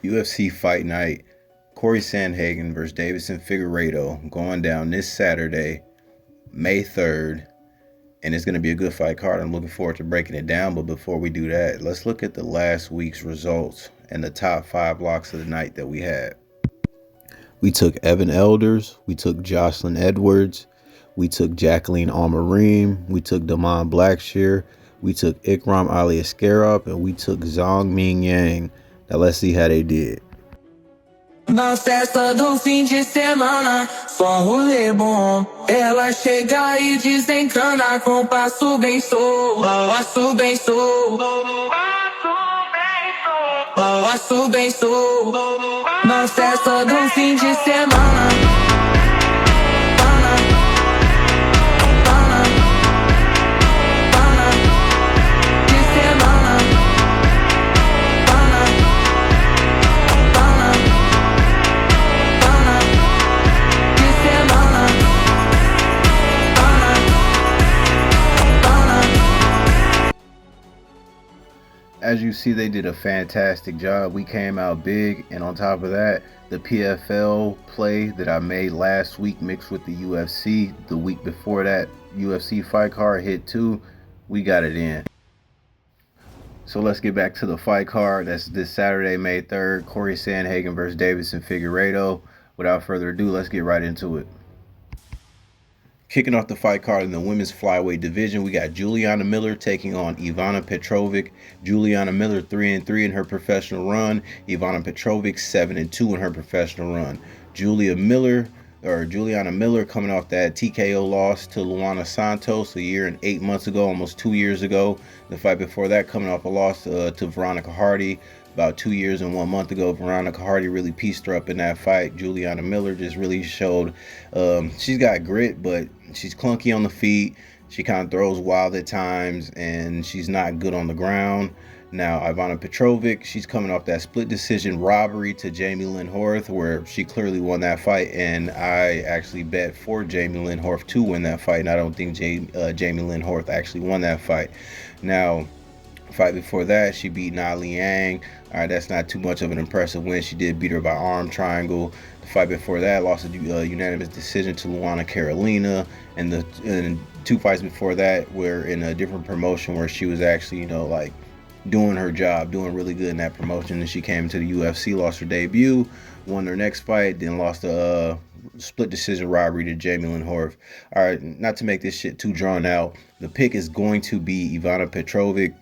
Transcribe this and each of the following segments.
UFC Fight Night, Corey Sandhagen versus Davison Figueiredo going down this Saturday, May 3rd, and it's going to be a good fight card. I'm looking forward to breaking it down, but before we do that, let's look at the last week's results and the top 5 blocks of the night that we had. We took Evan Elders, we took Jocelyn Edwards, we took Jacqueline Almareem, we took Damon Blackshear, we took Ikram Ali Askarov, and we took Zhang Ming Yang. Now let's see how they did. Na festa do fim de semana, só rolê bom. Ela chega e desencana com passo bem solto, passo bem solto, passo bem solto. Na festa do fim de semana. As you see, they did a fantastic job. We came out big, and on top of that, the PFL play that I made last week mixed with the UFC the week before that UFC fight card hit too. We got it in. So let's get back to the fight card. That's this Saturday, May 3rd, Corey Sandhagen versus Davison Figueiredo. Without further ado, let's get right into it. Kicking off the fight card in the women's flyweight division, we got Juliana Miller taking on Ivana Petrovic. Juliana Miller 3-3 in her professional run. Ivana Petrovic 7-2 in her professional run. Juliana Miller coming off that TKO loss to Luana Santos a year and 8 months ago, almost 2 years ago. The fight before that coming off a loss to Veronica Hardy about 2 years and 1 month ago. Veronica Hardy really pieced her up in that fight. Juliana Miller just really showed she's got grit, but she's clunky on the feet. She kind of throws wild at times, and she's not good on the ground. Now, Ivana Petrovic, she's coming off that split decision robbery to Jamie Lynn Horth, where she clearly won that fight, and I actually bet for Jamie Lynn Horth to win that fight, and I don't think Jamie Lynn Horth actually won that fight. Now, fight before that, she beat Na Liang. All right, that's not too much of an impressive win. She did beat her by arm triangle. The fight before that, lost a unanimous decision to Luana Carolina. And the 2 fights before that were in a different promotion where she was actually, like doing her job, doing really good in that promotion. And she came to the UFC, lost her debut, won her next fight, then lost a split decision robbery to Jamie Lynn Horth. All right, not to make this shit too drawn out, the pick is going to be Ivana Petrovic.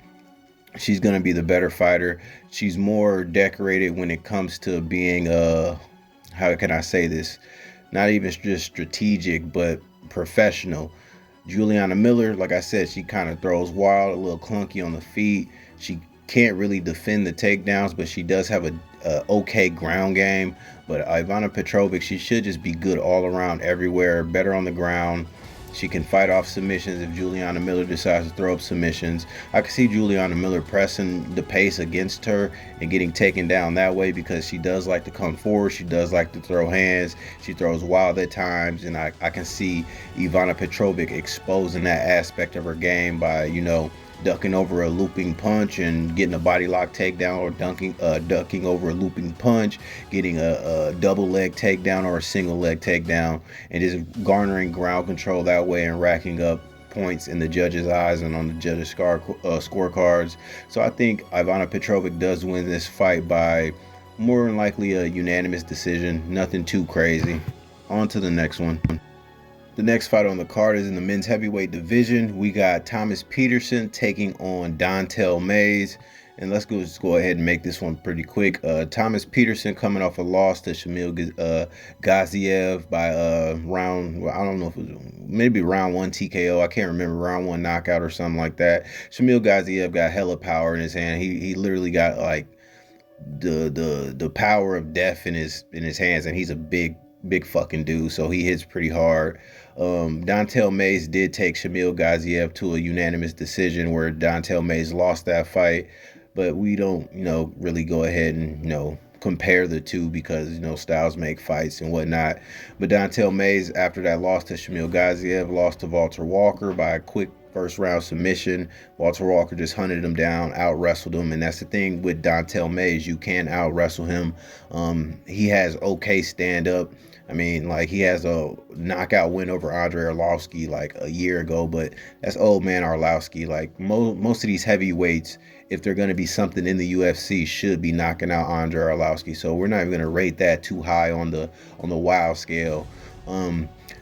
She's going to be the better fighter. She's more decorated when it comes to being, how can I say this? Not even just strategic, but professional. Juliana Miller, like I said, she kind of throws wild, a little clunky on the feet. She can't really defend the takedowns, but she does have a okay ground game. But Ivana Petrovic, she should just be good all around, everywhere, better on the ground. She can fight off submissions if Juliana Miller decides to throw up submissions. I can see Juliana Miller pressing the pace against her and getting taken down that way because she does like to come forward. She does like to throw hands. She throws wild at times, and I can see Ivana Petrovic exposing that aspect of her game by, ducking over a looping punch and getting a body lock takedown, or ducking over a looping punch, getting a double leg takedown or a single leg takedown, and just garnering ground control that way and racking up points in the judges' eyes and on the judges' scorecards. So I think Ivana Petrovic does win this fight by more than likely a unanimous decision. Nothing too crazy. On to the next one. The next fight on the card is in the men's heavyweight division. We got Thomas Peterson taking on Dontel Mays. And let's just go ahead and make this one pretty quick. Thomas Peterson coming off a loss to Shamil Gaziev by round, I don't know if it was maybe round 1 TKO. I can't remember, round 1 knockout or something like that. Shamil Gaziev got hella power in his hand. He literally got like the power of death in his hands, and he's a big fucking dude, so he hits pretty hard. Dontel Mays did take Shamil Gaziev to a unanimous decision where Dontel Mays lost that fight, but we don't, really go ahead and, compare the two because, styles make fights and whatnot. But Dontel Mays, after that loss to Shamil Gaziev, lost to Walter Walker by a quick first round submission. Walter Walker just hunted him down, out wrestled him, and that's the thing with Dontel Mays. You can out wrestle him. He has okay stand up. I mean, like, he has a knockout win over Andre Arlovsky like a year ago, but that's old man Arlovsky. Like, most of these heavyweights, if they're going to be something in the UFC, should be knocking out Andre Arlovsky. So we're not even going to rate that too high on the wow scale.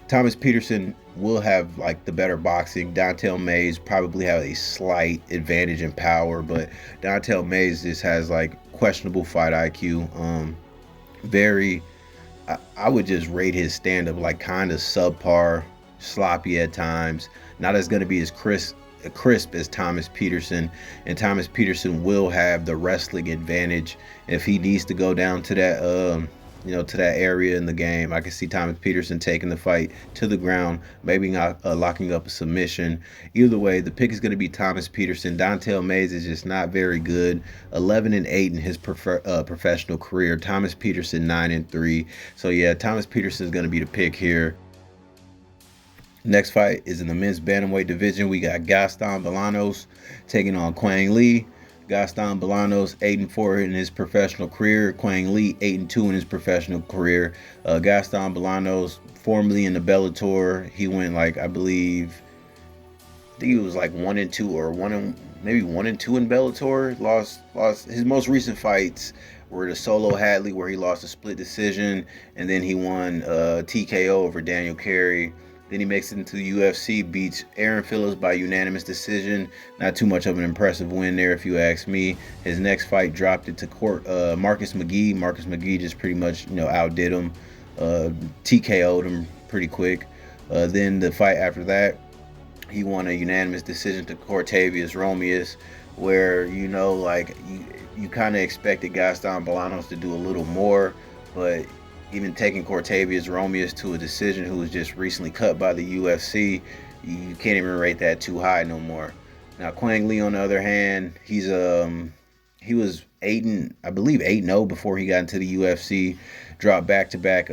Thomas Peterson will have like the better boxing. Dontel Mays probably have a slight advantage in power, but Dontel Mays just has like questionable fight IQ. Very, I would just rate his stand-up like kind of subpar, sloppy at times. Not as going to be as crisp as Thomas Peterson, and Thomas Peterson will have the wrestling advantage if he needs to go down to that to that area in the game. I can see Thomas Peterson taking the fight to the ground, maybe not locking up a submission. Either way, the pick is going to be Thomas Peterson. Dontel Mays is just not very good. 11-8 in his professional career. Thomas Peterson 9-3. So yeah, Thomas Peterson is going to be the pick here. Next fight is in the men's bantamweight division. We got Gaston Bolanos taking on Quang Le. Gaston Bolanos 8-4 in his professional career. Quang Le 8-2 in his professional career. Gaston Bolanos, formerly in the Bellator, he went like I think he was like 1-2 or maybe 1-2 in Bellator. Lost his most recent fights were the Solo Hadley, where he lost a split decision, and then he won TKO over Daniel Carey. Then he makes it into the UFC, beats Aaron Phillips by unanimous decision. Not too much of an impressive win there, if you ask me. His next fight dropped it to Marcus McGee. Marcus McGee just pretty much outdid him, TKO'd him pretty quick. Then the fight after that, he won a unanimous decision to Cortavius Romeus, where you kind of expected Gaston Bolanos to do a little more, but even taking Cortavius Romeus to a decision, who was just recently cut by the UFC, you can't even rate that too high no more. Now Quang Le, on the other hand, he was 8-0 before he got into the UFC. Dropped back-to-back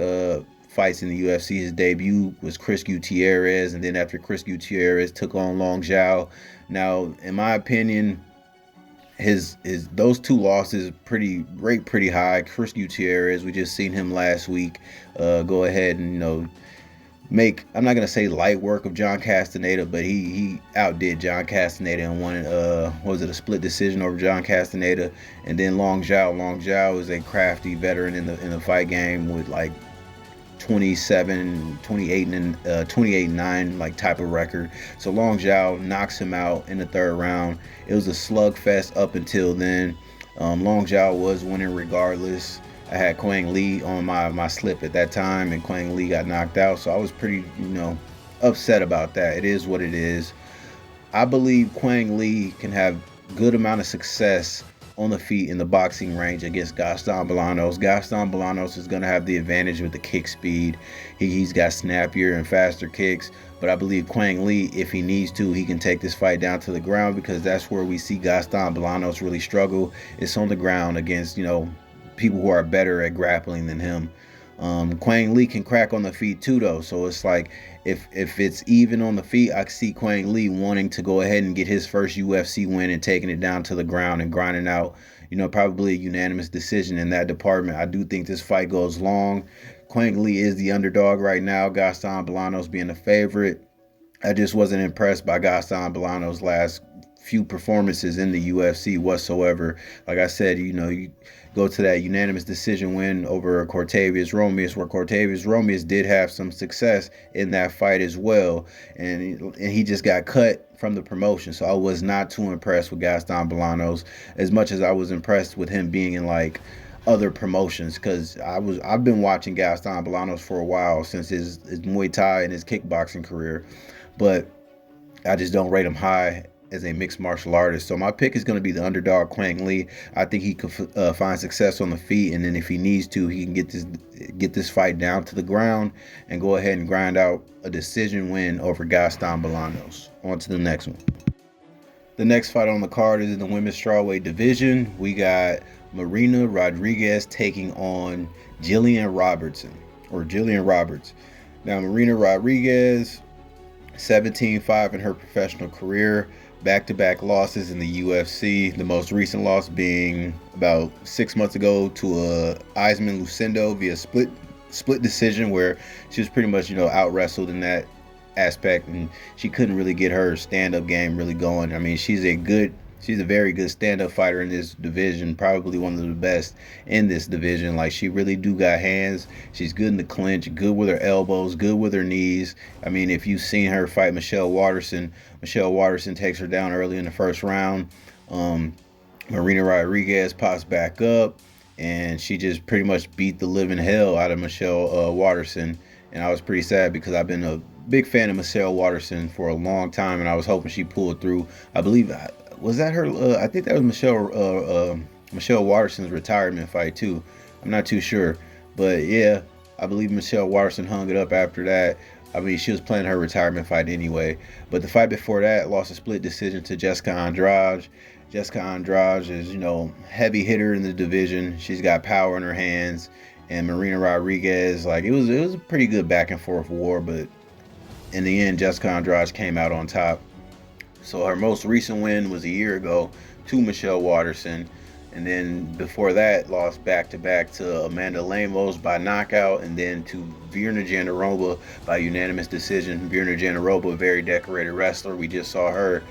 fights in the UFC. His debut was Chris Gutierrez, and then after Chris Gutierrez took on Long Zhao. Now, in my opinion, those two losses pretty high. Chris Gutierrez, we just seen him last week go ahead and make, I'm not gonna say light work of John Castaneda, but he outdid John Castaneda and won a split decision over John Castaneda. And then Long Zhao is a crafty veteran in the fight game with like 28-9 like type of record. So Long Zhao knocks him out in the third round. It was a slugfest up until then. Long Zhao was winning regardless. I had Quang Le on my slip at that time, and Quang Le got knocked out, so I was pretty upset about that. It is what it is. I believe Quang Le can have good amount of success on the feet in the boxing range against Gaston Bolanos. Gaston Bolanos is going to have the advantage with the kick speed. He's got snappier and faster kicks, but I believe Quang Le, if he needs to, he can take this fight down to the ground, because that's where we see Gaston Bolanos really struggle. It's on the ground against people who are better at grappling than him. Quang Le can crack on the feet too, though, so it's like if it's even on the feet, I see Quang Le wanting to go ahead and get his first UFC win and taking it down to the ground and grinding out probably a unanimous decision in that department. I do think this fight goes long. Quang Le is the underdog right now, Gaston Bolanos being the favorite. I just wasn't impressed by Gaston Bolanos' last few performances in the UFC whatsoever. Like I said, you go to that unanimous decision win over Cortavius Romeus, where Cortavius Romeus did have some success in that fight as well, and he just got cut from the promotion. So I was not too impressed with Gaston Bolanos, as much as I was impressed with him being in like other promotions, because I've been watching Gaston Bolanos for a while, since his Muay Thai and his kickboxing career, but I just don't rate him high as a mixed martial artist. So my pick is going to be the underdog, Quang Le. I think he could find success on the feet, and then if he needs to, he can get this fight down to the ground and go ahead and grind out a decision win over Gaston Bolanos. On to the next one. The next fight on the card is in the women's strawweight division. We got Marina Rodriguez taking on Jillian Roberts. Now, Marina Rodriguez, 17-5 in her professional career, back-to-back losses in the UFC. The most recent loss being about 6 months ago to Eisman Lucindo via split decision, where she was pretty much out wrestled in that aspect, and she couldn't really get her stand-up game really going. I mean, she's a very good stand-up fighter in this division, probably one of the best in this division. Like, she really do got hands. She's good in the clinch, good with her elbows, good with her knees. I mean, if you've seen her fight Michelle Watterson takes her down early in the first round. um, Marina Rodriguez pops back up, and she just pretty much beat the living hell out of Michelle Watterson. And I was pretty sad because I've been a big fan of Michelle Watterson for a long time, and I was hoping she pulled through. I believe was that her. I think that was Michelle Watterson's retirement fight too. I'm not too sure, but yeah, I believe Michelle Watterson hung it up after that. I mean, she was playing her retirement fight anyway. But the fight before that lost a split decision to Jessica Andrade. Jessica Andrade is, heavy hitter in the division. She's got power in her hands. And Marina Rodriguez, like, it was a pretty good back and forth war, but in the end, Jessica Andrade came out on top. So her most recent win was a year ago to Michelle Watterson. And then before that, lost back to back to Amanda Lemos by knockout, and then to Virna Jandiroba by unanimous decision. Virna Jandiroba, a very decorated wrestler. We just saw her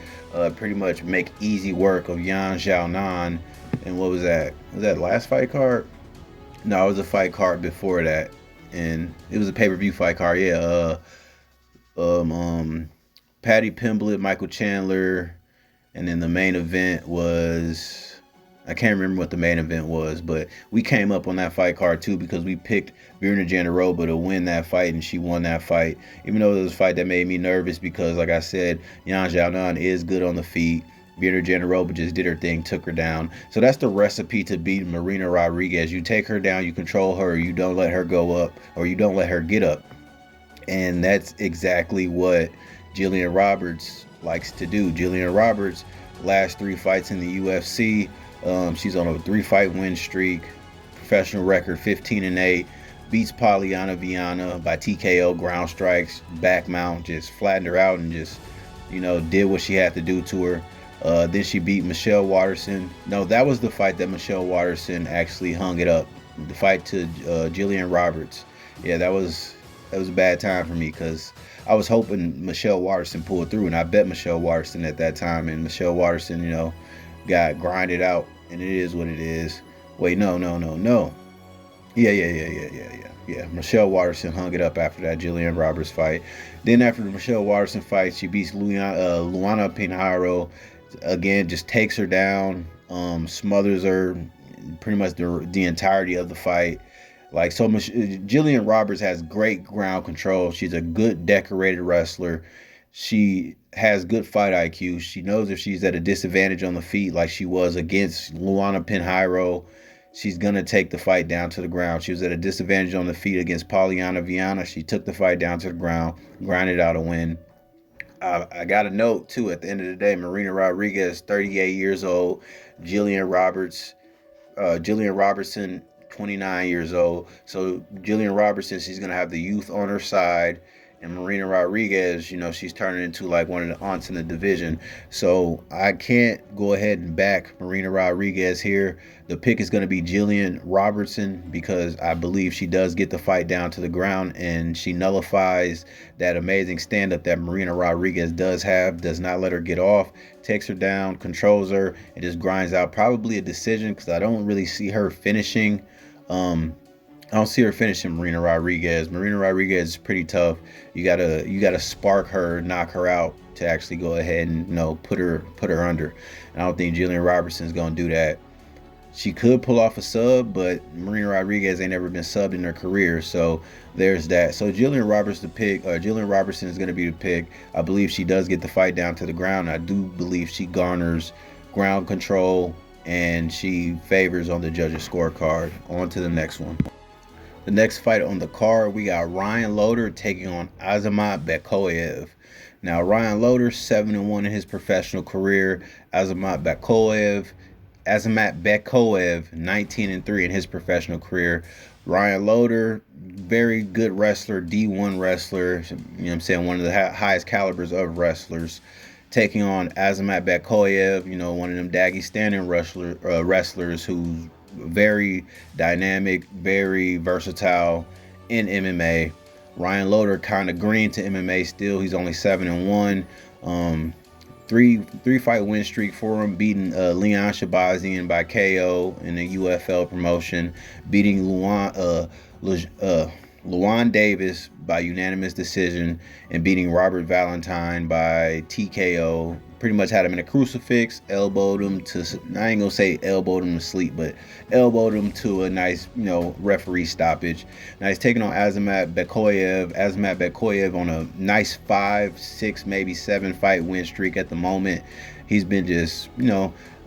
pretty much make easy work of Yan Xiaonan. And what was that? Was that last fight card? No, it was a fight card before that, and it was a pay-per-view fight card. Yeah, Patty Pimblett, Michael Chandler, and then the main event was, I can't remember what the main event was, but we came up on that fight card too because we picked Virna Jandiroba to win that fight, and she won that fight. Even though it was a fight that made me nervous because, like I said, Yan Xiaonan is good on the feet. Virna Jandiroba just did her thing, took her down. So that's the recipe to beat Marina Rodriguez. You take her down, you control her, you don't let her go up, or you don't let her get up. And that's exactly what Jillian Roberts likes to do. Jillian Roberts, last 3 fights in the UFC, she's on a 3-fight win streak, professional record 15-8, beats Polyana Viana by TKO, ground strikes, back mount, just flattened her out and just, did what she had to do to her. Then she beat Michelle Watterson. No, that was the fight that Michelle Watterson actually hung it up. The fight to Jillian Roberts. Yeah, that was a bad time for me because I was hoping Michelle Watterson pulled through, and I bet Michelle Watterson at that time, and Michelle Watterson, got grinded out, and it is what it is. Wait, no. Yeah. Michelle Watterson hung it up after that Jillian Roberts fight. Then after the Michelle Watterson fight, she beats Luana Pinheiro. Again, just takes her down, smothers her pretty much the entirety of the fight. Like, so much, Jillian Roberts has great ground control. She's a good decorated wrestler. She has good fight IQ. She knows if she's at a disadvantage on the feet, like she was against Luana Pinheiro, she's gonna take the fight down to the ground. She was at a disadvantage on the feet against Polyana Viana. She took the fight down to the ground, grinded out a win. I got a note too. At the end of the day, Marina Rodriguez, 38 years old. Jillian Robertson, 29 years old. So Jillian Robertson, she's gonna have the youth on her side, and Marina Rodriguez, she's turning into like one of the aunts in the division. So I can't go ahead and back Marina Rodriguez here. The pick is going to be Jillian Robertson because I believe she does get the fight down to the ground, and she nullifies that amazing stand-up that Marina Rodriguez does have, does not let her get off, takes her down, controls her, and just grinds out probably a decision because I don't really see her finishing. I don't see her finishing Marina Rodriguez. Marina Rodriguez is pretty tough. You gotta spark her, knock her out to actually go ahead and put her under. And I don't think Jillian Robertson is gonna do that. She could pull off a sub, but Marina Rodriguez ain't never been subbed in her career, so there's that. So Jillian Robertson is gonna be the pick. I believe she does get the fight down to the ground. I do believe she garners ground control, and she favors on the judges' scorecard. On to the next one. The next fight on the card, we got Ryan Loder taking on Azamat Bekoyev. Now, Ryan Loder, 7-1 in his professional career. Azamat Bekoyev, Azamat Bekoev, 19-3 in his professional career. Ryan Loder, very good wrestler, D1 wrestler, you know what I'm saying, one of the highest calibers of wrestlers, taking on Azamat Bekoev, one of them Dagestan wrestlers who's very dynamic, very versatile in MMA. Ryan Loder kind of green to MMA still. He's only 7-1. Three fight win streak for him, beating Leon Shabazian by KO in the UFL promotion, beating Luan Davis by unanimous decision, and beating Robert Valentine by TKO. Pretty much had him in a crucifix, elbowed him to, I ain't gonna say elbowed him to sleep, but elbowed him to a nice, referee stoppage. Now he's taking on Azamat Bekoev. Azamat Bekoev on a nice 5, 6, maybe 7 fight win streak at the moment. He's been just,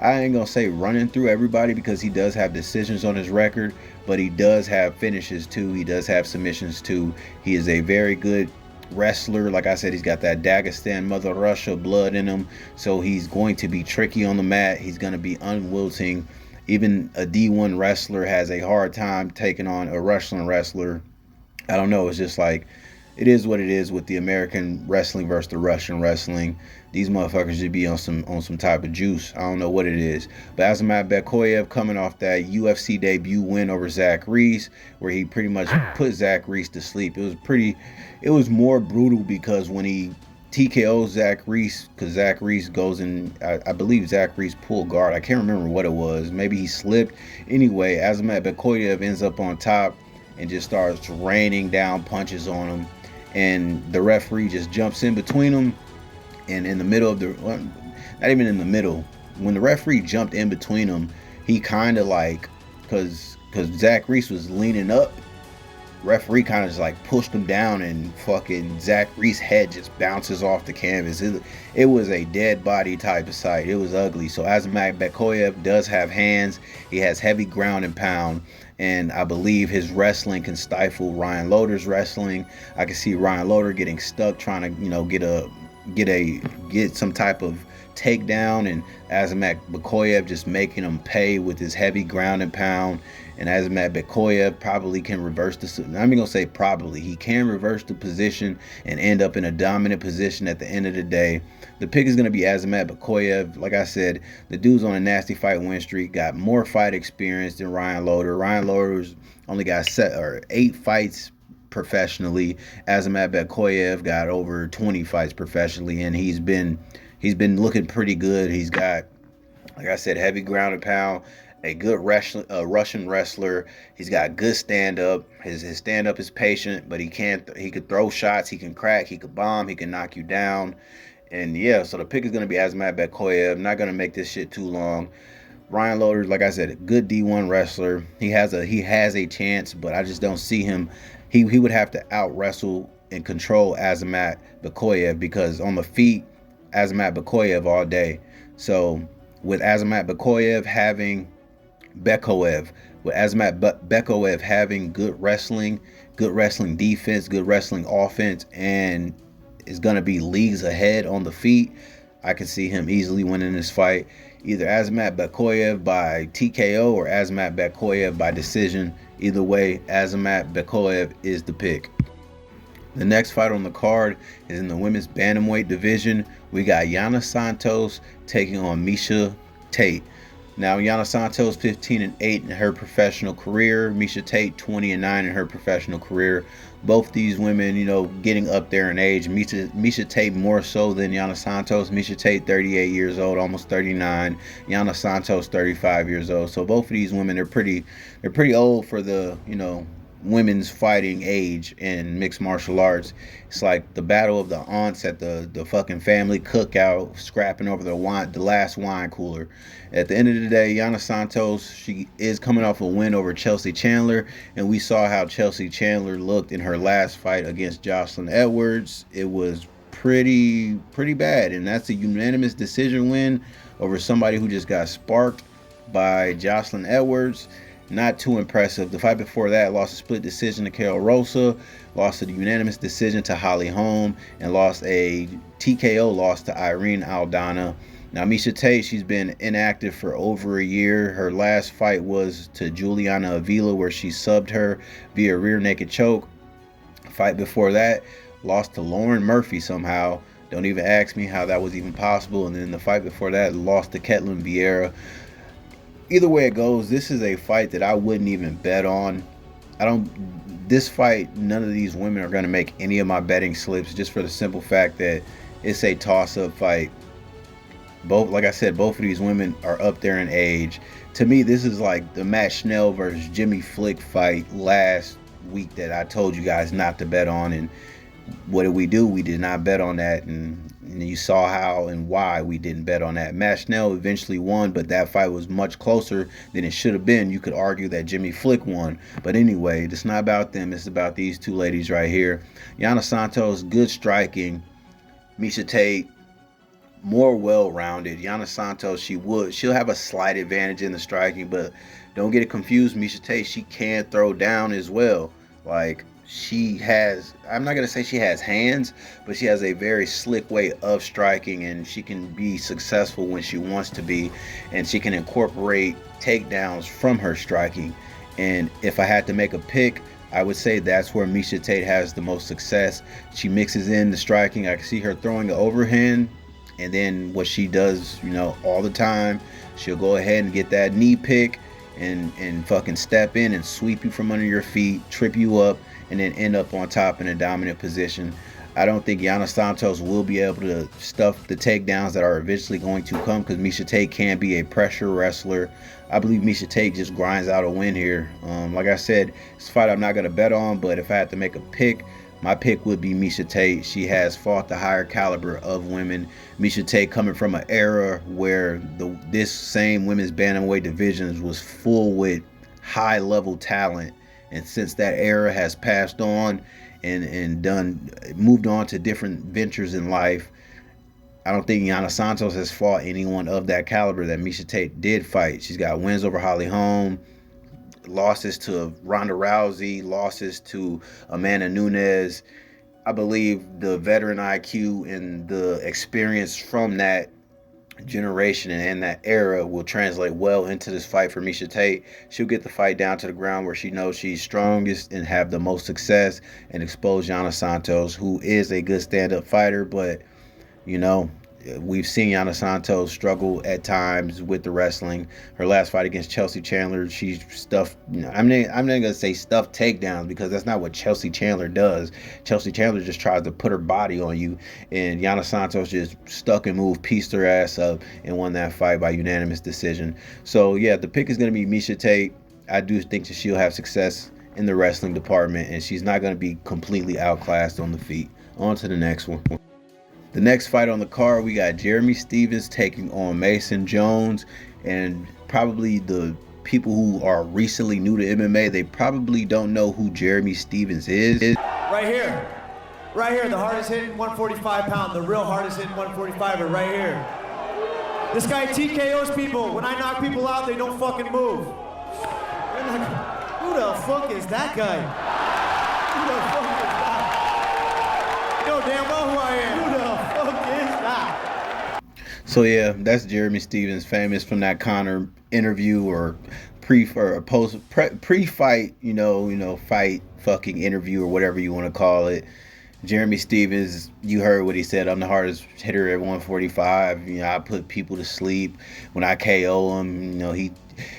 I ain't gonna say running through everybody because he does have decisions on his record, but he does have finishes too. He does have submissions too. He is a very good wrestler. Like I said, he's got that Dagestan Mother Russia blood in him, so he's going to be tricky on the mat. He's going to be unwilting. Even a D1 wrestler has a hard time taking on a Russian wrestler. I don't know. It's just like, it is what it is with the American wrestling versus the Russian wrestling. These motherfuckers should be on some type of juice. I don't know what it is. But Azamat Bekoev coming off that UFC debut win over Zach Reese, where he pretty much put Zach Reese to sleep. It was more brutal because when he TKO Zach Reese, because Zach Reese goes in, I believe Zach Reese pulled guard. I can't remember what it was. Maybe he slipped. Anyway, Azamat Bekoev ends up on top and just starts raining down punches on him. And the referee just jumps in between them. And in the middle of well, not even in the middle, when the referee jumped in between them, he kind of like, because Zach Reese was leaning up, referee kind of just like pushed him down, and fucking Zach Reese's head just bounces off the canvas. It was a dead body type of sight. It was ugly. So Azamat Bekoev does have hands. He has heavy ground and pound, and I believe his wrestling can stifle Ryan Loder's wrestling. I can see Ryan Loder getting stuck trying to get some type of takedown, and Azamat Bekoev just making him pay with his heavy ground and pound. And Azamat Bekoev probably can reverse the, I'm gonna say probably, he can reverse the position and end up in a dominant position at the end of the day. The pick is gonna be Azamat Bekoev. Like I said, the dude's on a nasty fight win streak, got more fight experience than Ryan Loder. Ryan Loder's only got 8 fights professionally. Azamat Bekoev got over 20 fights professionally, and he's been looking pretty good. He's got, like I said, heavy ground and pound, a good Russian wrestler. He's got good stand up. His stand up is patient, but he could throw shots, he can crack, he could bomb, he can knock you down. And yeah, so the pick is gonna be Azamat Bekoev. I'm not gonna make this shit too long. Ryan Loder, like I said, a good D1 wrestler. He has a chance, but I just don't see him. He would have to out wrestle and control Azamat Bekoev, because on the feet, Azamat Bekoev all day. So with Azamat Bekoev having good wrestling defense, good wrestling offense, and is going to be leagues ahead on the feet, I can see him easily winning this fight. Either Azamat Bekoev by TKO or Azamat Bekoev by decision. Either way, Azamat Bekoev is the pick. The next fight on the card is in the women's bantamweight division. We got Yana Santos taking on Miesha Tate. Now, Yana Santos 15-8 in her professional career. Miesha Tate 20-9 in her professional career. Both these women, getting up there in age. Miesha Tate more so than Yana Santos. Miesha Tate 38 years old, almost 39. Yana Santos 35 years old. So both of these women are pretty old for the, women's fighting age in mixed martial arts. It's like the battle of the aunts at the fucking family cookout, scrapping over the last wine cooler. At the end of the day, Yana Santos, she is coming off a win over Chelsea Chandler, and we saw how Chelsea Chandler looked in her last fight against Jocelyn Edwards. It was pretty bad, and that's a unanimous decision win over somebody who just got sparked by Jocelyn Edwards. Not too impressive. The fight before that, lost a split decision to Carol Rosa, lost a unanimous decision to Holly Holm, and lost a TKO loss to Irene Aldana. Now, Misha Tate, she's been inactive for over a year. Her last fight was to Juliana Avila, where she subbed her via rear naked choke. Fight before that, lost to Lauren Murphy somehow. Don't even ask me how that was even possible. And then the fight before that, lost to Ketlin Vieira. Either way it goes, this is a fight that I wouldn't even bet on. I don't. This fight, none of these women are going to make any of my betting slips, just for the simple fact that it's a toss-up fight. Both, like I said, both of these women are up there in age. To me, this is like the Matt Schnell versus Jimmy Flick fight last week that I told you guys not to bet on. And what did we do? We did not bet on that, and you saw how and why we didn't bet on that. Matt Schnell eventually won, but that fight was much closer than it should have been. You could argue that Jimmy Flick won, but anyway, it's not about them. It's about these two ladies right here. Yana Santos, good striking. Misha Tate, more well-rounded. Yana Santos, she'll have a slight advantage in the striking, but don't get it confused. Misha Tate, she can throw down as well. Like, she has, I'm not going to say she has hands, but she has a very slick way of striking, and she can be successful when she wants to be, and she can incorporate takedowns from her striking. And if I had to make a pick, I would say that's where Misha Tate has the most success. She mixes in the striking. I can see her throwing an overhand, and then what she does, all the time, she'll go ahead and get that knee pick and fucking step in and sweep you from under your feet, trip you up, and then end up on top in a dominant position. I don't think Yana Santos will be able to stuff the takedowns that are eventually going to come, because Misha Tate can be a pressure wrestler. I believe Misha Tate just grinds out a win here. Like I said, it's a fight I'm not going to bet on, but if I had to make a pick, my pick would be Misha Tate. She has fought the higher caliber of women. Misha Tate coming from an era where this same women's bantamweight divisions was full with high level talent. And since that era has passed on and moved on to different ventures in life, I don't think Yana Santos has fought anyone of that caliber that Misha Tate did fight. She's got wins over Holly Holm, losses to Ronda Rousey, losses to Amanda Nunes. I believe the veteran IQ and the experience from that generation and that era will translate well into this fight for Misha Tate. She'll get the fight down to the ground where she knows she's strongest and have the most success, and expose Yana Santos, who is a good stand-up fighter, but we've seen Yana Santos struggle at times with the wrestling. Her last fight against Chelsea Chandler, she stuffed, I'm not going to say stuffed takedowns, because that's not what Chelsea Chandler does. Chelsea Chandler just tries to put her body on you, and Yana Santos just stuck and moved, pieced her ass up, and won that fight by unanimous decision. So, yeah, the pick is going to be Misha Tate. I do think that she'll have success in the wrestling department, and she's not going to be completely outclassed on the feet. On to the next one. The next fight on the card, we got Jeremy Stephens taking on Mason Jones. And probably the people who are recently new to MMA, they probably don't know who Jeremy Stephens is. Right here, the hardest hitting 145 pound, the real hardest hitting 145er right here. This guy TKOs people. When I knock people out, they don't fucking move. Who the fuck is that guy? Who the fuck is that? You know damn well who I am. Who the fuck is that? So yeah, that's Jeremy Stephens, famous from that Conor interview or pre-fight, fight fucking interview or whatever you want to call it. Jeremy Stephens, you heard what he said. I'm the hardest hitter at 145. I put people to sleep when I KO him.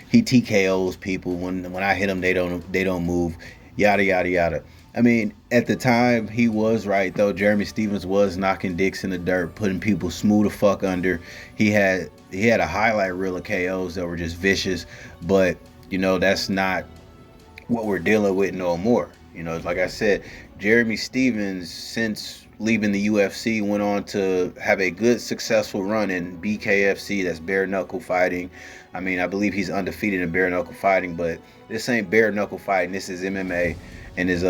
He TKOs people when I hit them. They don't move. Yada yada yada. I mean, at the time, he was right, though. Jeremy Stephens was knocking dicks in the dirt, putting people smooth the fuck under. He had a highlight reel of KOs that were just vicious, but that's not what we're dealing with no more. Like I said, Jeremy Stephens, since leaving the UFC, went on to have a good, successful run in BKFC, that's bare knuckle fighting. I mean, I believe he's undefeated in bare knuckle fighting, but this ain't bare knuckle fighting. This is MMA. And his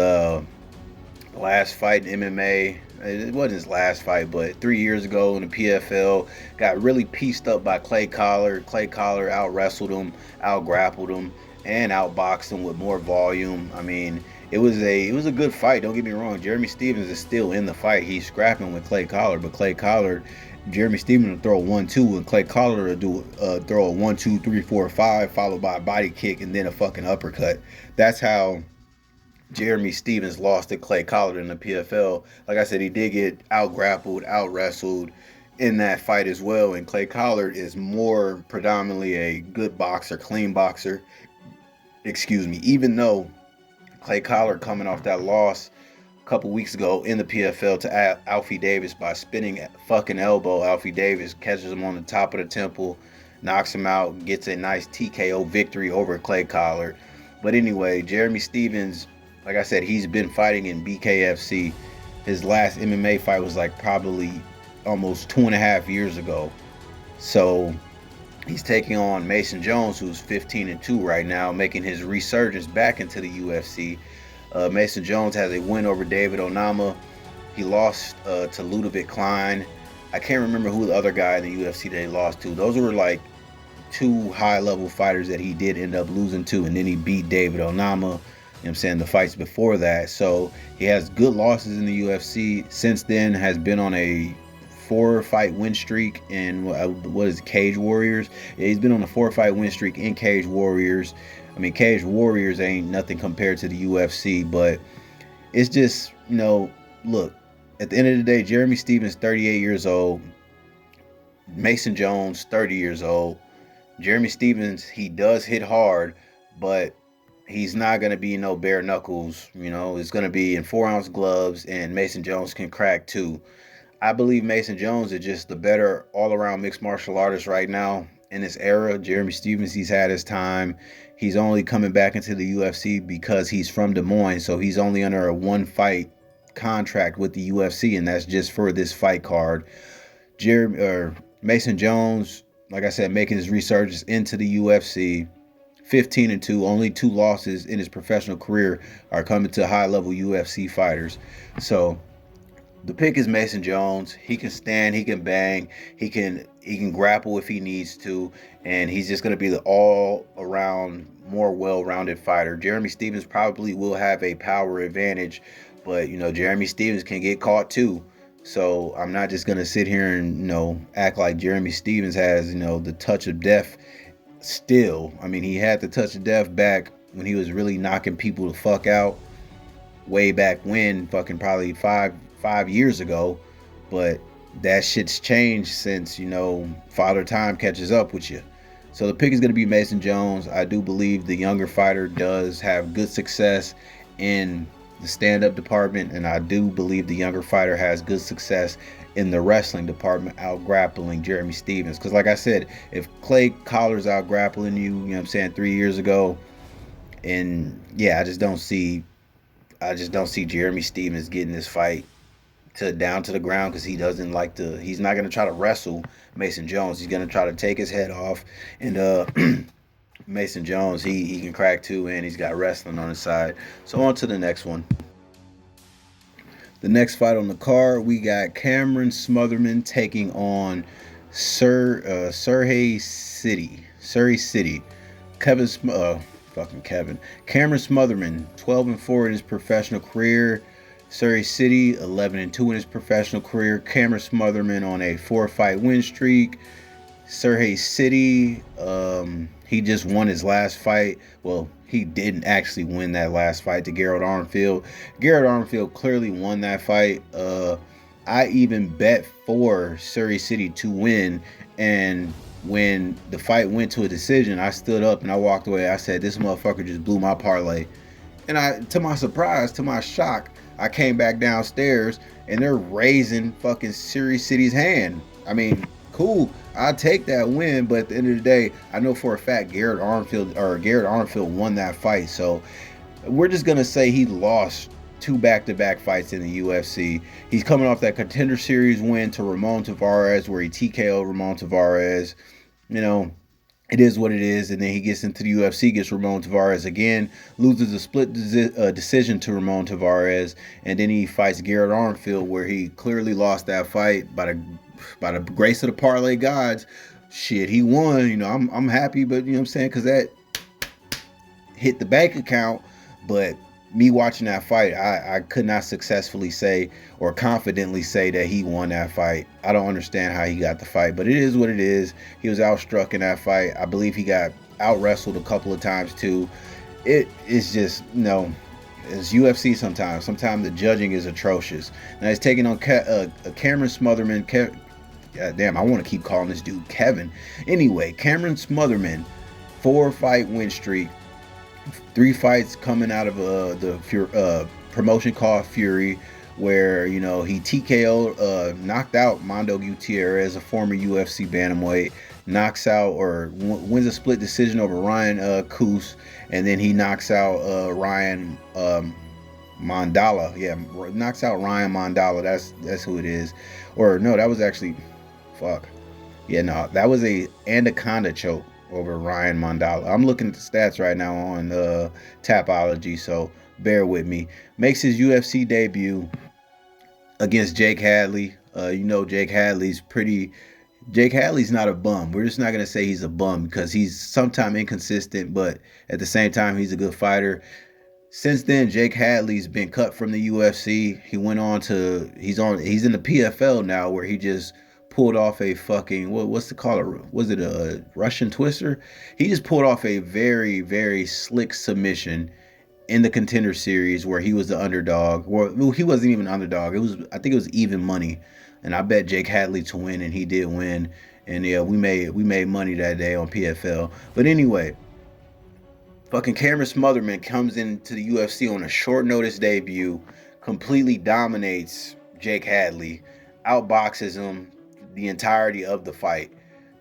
last fight in MMA, it wasn't his last fight, but 3 years ago in the PFL, got really pieced up by Clay Collar. Clay Collar out-wrestled him, out-grappled him, and outboxed him with more volume. I mean, it was a good fight, don't get me wrong. Jeremy Stephens is still in the fight. He's scrapping with Clay Collar, but Clay Collar Jeremy Stevens will throw a 1-2, and Clay Collard will throw a 1-2-3-4-5, followed by a body kick and then a fucking uppercut. That's how Jeremy Stevens lost to Clay Collard in the PFL. Like I said, he did get out grappled, out wrestled in that fight as well. And Clay Collard is more predominantly a good boxer, clean boxer. Excuse me. Even though Clay Collard coming off that loss a couple weeks ago in the PFL to Alfie Davis by spinning fucking elbow, Alfie Davis catches him on the top of the temple, knocks him out, gets a nice TKO victory over Clay Collard. But anyway, Jeremy Stevens, like I said, he's been fighting in BKFC. His last MMA fight was like probably almost 2.5 years ago. So he's taking on Mason Jones, who's 15-2 right now, making his resurgence back into the UFC. Mason Jones has a win over David Onama. He lost to Ludovic Klein. I can't remember who the other guy in the UFC that he lost to. Those were like two high-level fighters that he did end up losing to, and then he beat David Onama. You know what I'm saying, the fights before that. So he has good losses in the UFC. Since then has been on a 4-fight win streak in what is it, Cage Warriors. Yeah, he's been on a 4-fight win streak in Cage Warriors. I mean, Cage Warriors ain't nothing compared to the UFC, but it's just, you know, look, at the end of the day, Jeremy Stevens, 38 years old. Mason Jones, 30 years old. Jeremy Stevens, he does hit hard, but he's not going to be no bare knuckles. You know, it's going to be in 4-ounce gloves, and Mason Jones can crack too. I believe Mason Jones is just the better all-around mixed martial artist right now in this era. Jeremy Stevens, he's had his time. He's only coming back into the UFC because he's from Des Moines, so he's only under a 1-fight contract with the UFC, and that's just for this fight card. Mason Jones, like I said, making his resurgence into the UFC. 15-2, only 2 losses in his professional career are coming to high-level UFC fighters. So the pick is Mason Jones. He can stand, he can bang, he can grapple if he needs to, and he's just going to be the all-around, more well-rounded fighter. Jeremy Stevens probably will have a power advantage, but you know, Jeremy Stevens can get caught too. So I'm not just going to sit here and, you know, act like Jeremy Stevens has, you know, the touch of death. Still, I mean, he had the touch of death back when he was really knocking people the fuck out way back when, fucking probably five years ago. But that shit's changed since, you know, Father Time catches up with you. So the pick is going to be Mason Jones. I do believe the younger fighter does have good success in the stand-up department, and I do believe the younger fighter has good success in the wrestling department, out grappling Jeremy Stevens. Because like I said, if Clay Collar's out grappling you, you know what I'm saying, 3 years ago, and yeah, I just don't see Jeremy Stevens getting this fight down to the ground, because he's not going to try to wrestle Mason Jones. He's going to try to take his head off, and Mason Jones, he can crack too, and he's got wrestling on his side. So on to the next one. The next fight on the card, we got Cameron Smotherman taking on Surrey City. Cameron Smotherman, 12-4 in his professional career. Surrey City, 11-2 in his professional career. Cameron Smotherman on a 4-fight win streak. Surrey City, he just won his last fight. Well, he didn't actually win that last fight to Garrett Armfield. Garrett Armfield clearly won that fight. I even bet for Surrey City to win, and when the fight went to a decision, I stood up and I walked away. I said, this motherfucker just blew my parlay. And to my surprise, to my shock, I came back downstairs and they're raising fucking Surrey City's hand. I mean, cool, I'll take that win, but at the end of the day, I know for a fact Garrett Armfield won that fight. So we're just gonna say he lost 2 back-to-back fights in the UFC. He's coming off that Contender Series win to Ramon Tavares, where he TKO'd Ramon Tavares. You know, it is what it is. And then he gets into the UFC, gets Ramon Tavares again, loses a split decision to Ramon Tavares, and then he fights Garrett Armfield, where he clearly lost that fight by the grace of the parlay gods. Shit, he won. You know, I'm happy, but you know what I'm saying, because that hit the bank account. But me watching that fight, I could not successfully say or confidently say that he won that fight. I don't understand how he got the fight, but it is what it is. He was outstruck in that fight. I believe he got out wrestled a couple of times too. It is just, it's UFC sometimes. Sometimes the judging is atrocious. Now he's taking on Cameron Smotherman. God damn, I want to keep calling this dude Kevin. Anyway, Cameron Smotherman, 4-fight win streak. 3 fights coming out of the promotion called Fury, where he TKO knocked out Mondo Gutierrez, a former UFC bantamweight, knocks out or wins a split decision over Ryan Coos, and then he knocks out Ryan Mandala. Yeah, knocks out Ryan Mandala. That's who it is. Or no, that was actually fuck. Yeah, no, that was a anaconda choke over Ryan Mandala. I'm looking at the stats right now on Tapology, so bear with me. Makes his UFC debut against Jake Hadley. Jake Hadley's not a bum. We're just not going to say he's a bum because he's sometimes inconsistent, but at the same time, he's a good fighter. Since then, Jake Hadley's been cut from the UFC. He went on to, he's in the PFL now, where he just pulled off a fucking, what's the call it? Was it a Russian twister? He just pulled off a very, very slick submission in the Contender Series where he was the underdog. Well, he wasn't even an underdog. I think it was even money, and I bet Jake Hadley to win, and he did win. And yeah, we made money that day on PFL. But anyway, fucking Cameron Smotherman comes into the UFC on a short notice debut, completely dominates Jake Hadley, outboxes him the entirety of the fight.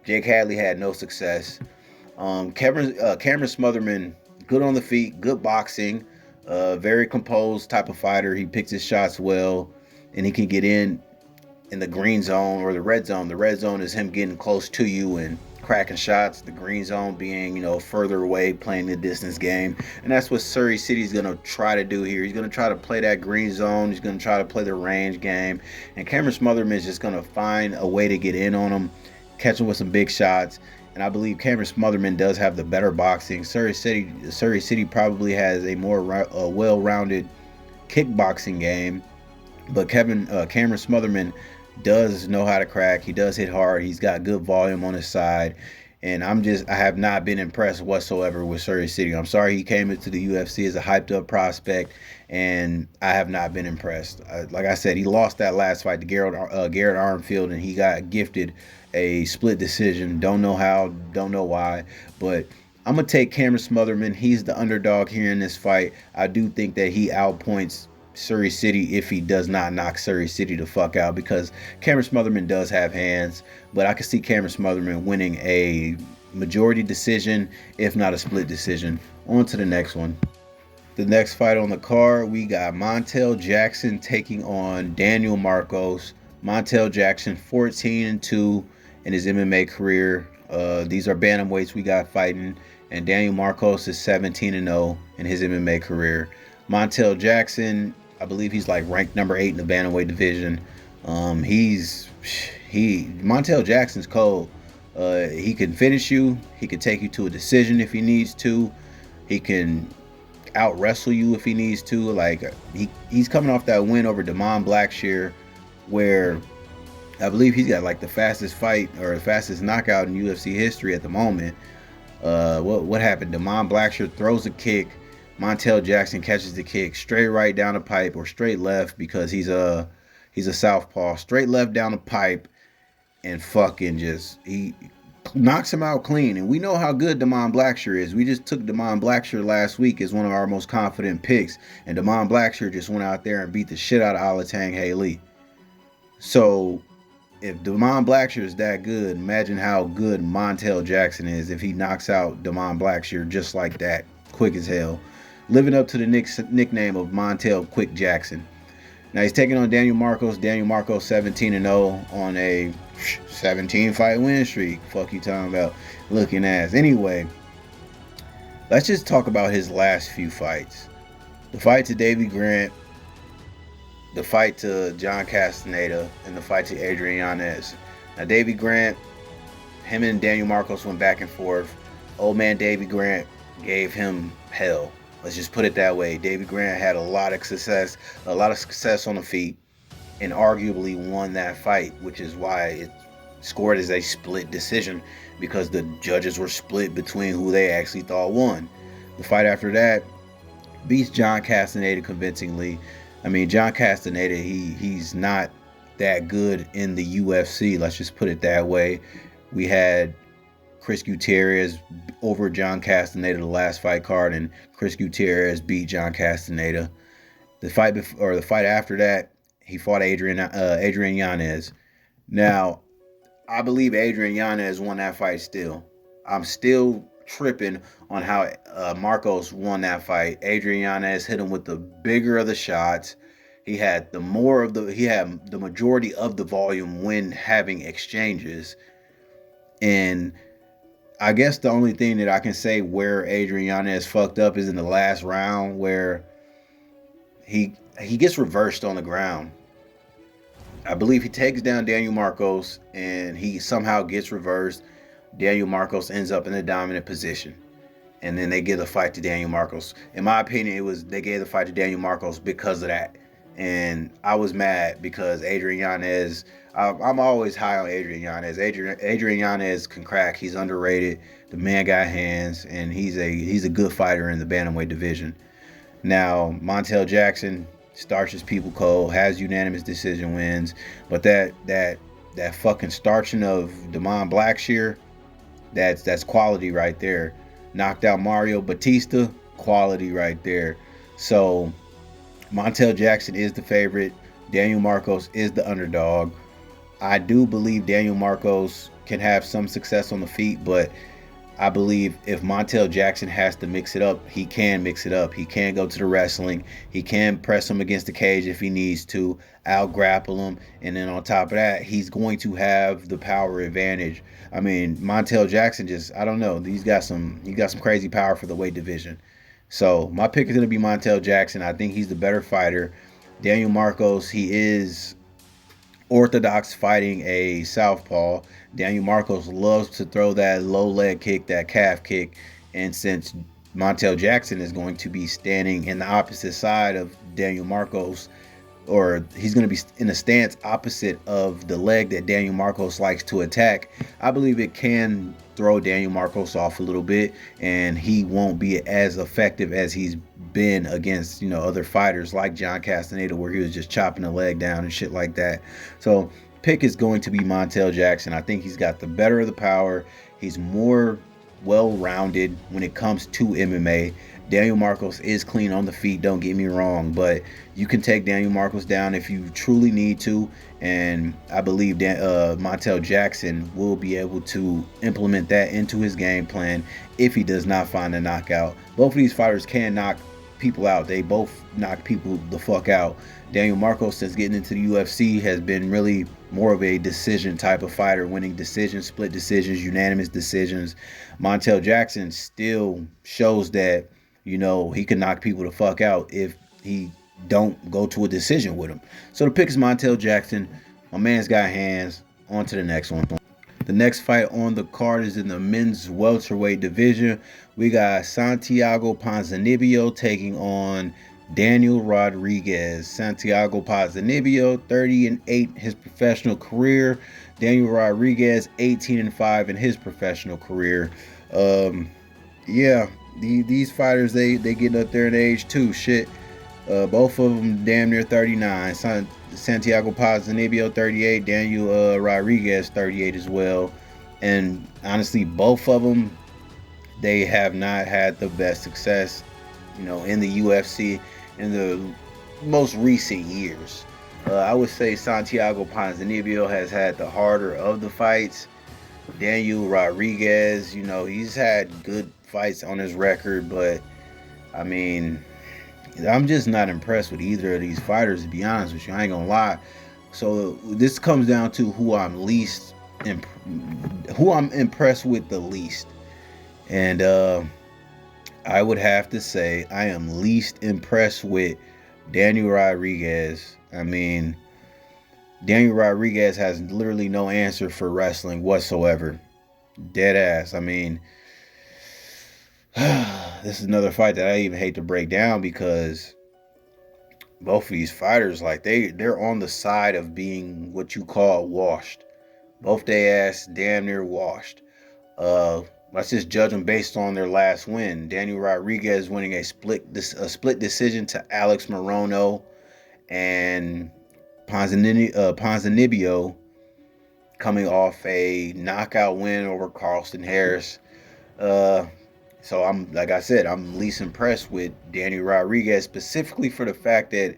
Jake Hadley had no success. Cameron Smotherman, good on the feet, good boxing, very composed type of fighter. He picks his shots well, and he can get in the green zone or the red zone. The red zone is him getting close to you and cracking shots. The green zone being, further away, playing the distance game. And that's what Surrey City's going to try to do here. He's going to try to play that green zone. He's going to try to play the range game. And Cameron Smotherman is just going to find a way to get in on him, catch him with some big shots. And I believe Cameron Smotherman does have the better boxing. Surrey City probably has a more well-rounded kickboxing game. But Cameron Smotherman does know how to crack. He does hit hard. He's got good volume on his side. And I have not been impressed whatsoever with Surrey City. I'm sorry he came into the UFC as a hyped up prospect, and I have not been impressed. Like I said, he lost that last fight to Garrett Armfield, and he got gifted a split decision. Don't know how, don't know why, but I'm going to take Cameron Smotherman. He's the underdog here in this fight. I do think that he outpoints Surrey City if he does not knock Surrey City the fuck out, because Cameron Smotherman does have hands, but I can see Cameron Smotherman winning a majority decision, if not a split decision. On to the next one. The next fight on the card, we got Montel Jackson taking on Daniel Marcos. Montel Jackson 14-2 in his MMA career. These are bantamweights we got fighting, and Daniel Marcos is 17-0 in his MMA career. Montel Jackson, I believe he's like ranked number 8 in the bantamweight division. Montel Jackson's cold. He can finish you. He can take you to a decision if he needs to. He can out wrestle you if he needs to. Like he's coming off that win over Damon Blackshear, where I believe he's got like the fastest fight or the fastest knockout in UFC history at the moment. What happened? Damon Blackshear throws a kick. Montel Jackson catches the kick straight right down the pipe, or straight left, because he's a southpaw. Straight left down the pipe, and fucking he knocks him out clean. And we know how good Damon Blackshear is. We just took Damon Blackshear last week as one of our most confident picks, and Damon Blackshear just went out there and beat the shit out of Alatang Haley. So if Damon Blackshear is that good, imagine how good Montel Jackson is if he knocks out Damon Blackshear just like that, quick as hell. Living up to the nickname of Montel Quick Jackson. Now he's taking on Daniel Marcos. Daniel Marcos 17-0 on a 17-fight win streak. Fuck you talking about looking ass. Anyway, let's just talk about his last few fights. The fight to Davey Grant, the fight to John Castaneda, and the fight to Adrian Yanez. Now Davey Grant, him and Daniel Marcos went back and forth. Old man Davey Grant gave him hell. Let's just put it that way. Davy Grant had a lot of success on the feet, and arguably won that fight, which is why it scored as a split decision, because the judges were split between who they actually thought won. The fight after that beats John Castaneda convincingly. I mean, John Castaneda, he's not that good in the UFC. Let's just put it that way. We had Chris Gutierrez over John Castaneda the last fight card, and Chris Gutierrez beat John Castaneda. The fight after that, he fought Adrian Yanez. Now, I believe Adrian Yanez won that fight still. I'm still tripping on how Marcos won that fight. Adrian Yanez hit him with the bigger of the shots. He had the majority of the volume when having exchanges. And I guess the only thing that I can say where Adrian Yanez fucked up is in the last round, where he gets reversed on the ground. I believe he takes down Daniel Marcos and he somehow gets reversed. Daniel Marcos ends up in a dominant position. And then they give the fight to Daniel Marcos. In my opinion, they gave the fight to Daniel Marcos because of that. And I was mad because Adrian Yanez, I'm always high on Adrian Yanez. Adrian Yanez can crack. He's underrated. The man got hands, and he's a good fighter in the bantamweight division. Now, Montel Jackson starches people cold, has unanimous decision wins, but that fucking starching of Damon Blackshear, that's quality right there. Knocked out Mario Batista, quality right there. So Montel Jackson is the favorite. Daniel Marcos is the underdog. I do believe Daniel Marcos can have some success on the feet, but I believe if Montel Jackson has to mix it up, he can mix it up. He can go to the wrestling. He can press him against the cage if he needs to, out grapple him. And then on top of that, he's going to have the power advantage. I mean, Montel Jackson I don't know. He got some crazy power for the weight division. So my pick is going to be Montel Jackson. I think he's the better fighter. Daniel Marcos, he is orthodox fighting a southpaw. Daniel Marcos loves to throw that low leg kick, that calf kick. And since Montel Jackson is going to be standing in the opposite side of Daniel Marcos, or he's going to be in a stance opposite of the leg that Daniel Marcos likes to attack, I believe it can throw Daniel Marcos off a little bit, and he won't be as effective as he's been against, other fighters like John Castaneda, where he was just chopping the leg down and shit like that. So pick is going to be Montel Jackson. I think he's got the better of the power. He's more well-rounded when it comes to MMA. Daniel Marcos is clean on the feet, don't get me wrong, but you can take Daniel Marcos down if you truly need to, and I believe Montel Jackson will be able to implement that into his game plan if he does not find a knockout. Both of these fighters can knock people out. They both knock people the fuck out. Daniel Marcos, since getting into the UFC, has been really more of a decision type of fighter, winning decisions, split decisions, unanimous decisions. Montel Jackson still shows that, he can knock people the fuck out if he don't go to a decision with him. So the pick is Montel Jackson. My man's got hands. On to the next one. The next fight on the card is in the men's welterweight division. We got Santiago Ponzinibbio taking on Daniel Rodriguez. Santiago Ponzinibbio, 30-8 his professional career. Daniel Rodriguez, 18-5 in his professional career. These fighters, they getting up there in age too. Shit. Both of them damn near 39. Santiago Ponzinibbio 38, Daniel Rodriguez 38 as well. And honestly, both of them, they have not had the best success, in the UFC in the most recent years. I would say Santiago Ponzinibbio has had the harder of the fights. Daniel Rodriguez, he's had good fights on his record, but I mean, I'm just not impressed with either of these fighters, to be honest with you. I ain't gonna lie. So this comes down to who I'm impressed with the least, and I would have to say I am least impressed with Daniel Rodriguez. I mean, Daniel Rodriguez has literally no answer for wrestling whatsoever. Dead ass. I mean, This is another fight that I even hate to break down because both of these fighters, like they're on the side of being what you call washed. Both they ass damn near washed. Uh, let's just judge them based on their last win. Daniel Rodriguez winning a split decision to Alex Morono, and Ponzinibbio coming off a knockout win over Carlston Harris. Uh, so I'm like I said, I'm least impressed with Daniel Rodriguez specifically for the fact that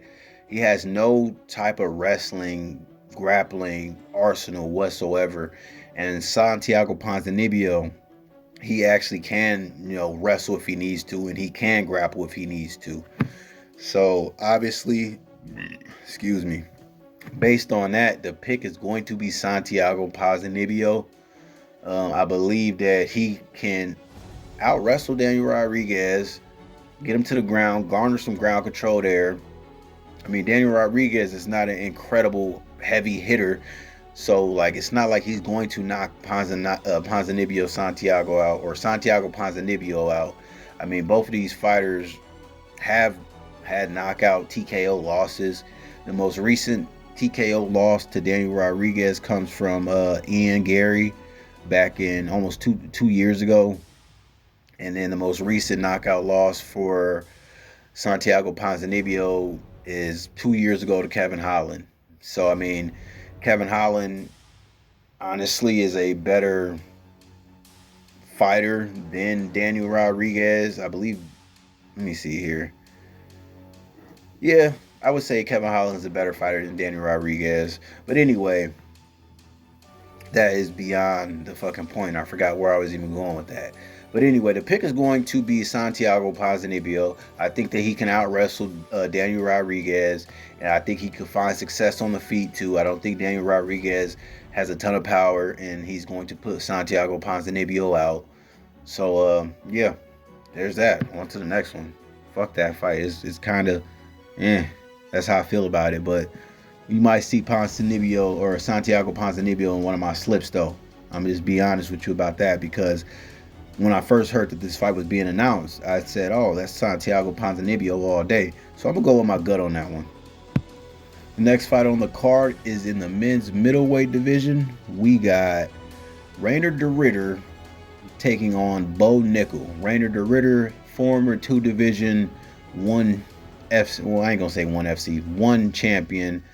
he has no type of wrestling, grappling arsenal whatsoever. And Santiago Ponzinibbio, he actually can, wrestle if he needs to, and he can grapple if he needs to. So obviously, excuse me, based on that, the pick is going to be Santiago Ponzinibbio. I believe that he can out wrestle Daniel Rodriguez, get him to the ground, garner some ground control there. I mean, Daniel Rodriguez is not an incredible heavy hitter, so like it's not like he's going to knock Ponzinibbio Santiago out or Santiago Ponzinibbio out. I mean, both of these fighters have had knockout TKO losses. The most recent TKO loss to Daniel Rodriguez comes from Ian Gary back in almost two years ago. And then the most recent knockout loss for Santiago Ponzinibbio is 2 years ago to Kevin Holland. So, I mean, Kevin Holland honestly is a better fighter than Daniel Rodriguez. I believe, let me see here. Yeah, I would say Kevin Holland is a better fighter than Daniel Rodriguez. But anyway, that is beyond the fucking point. I forgot where I was even going with that. But anyway, the pick is going to be Santiago Ponzinibbio. I think that he can out-wrestle Daniel Rodriguez, and I think he could find success on the feet too. I don't think Daniel Rodriguez has a ton of power, and he's going to put Santiago Ponzinibbio out. So, yeah, there's that. On to the next one. Fuck that fight. It's kind of, that's how I feel about it. But you might see Ponzinibbio or Santiago Ponzinibbio in one of my slips, though. I'm just be honest with you about that because when I first heard that this fight was being announced, I said, oh, that's Santiago Ponzinibbio all day. So I'm going to go with my gut on that one. The next fight on the card is in the men's middleweight division. We got Rainer de Ridder taking on Bo Nickel. Rainer de Ridder, former two-division, one champion,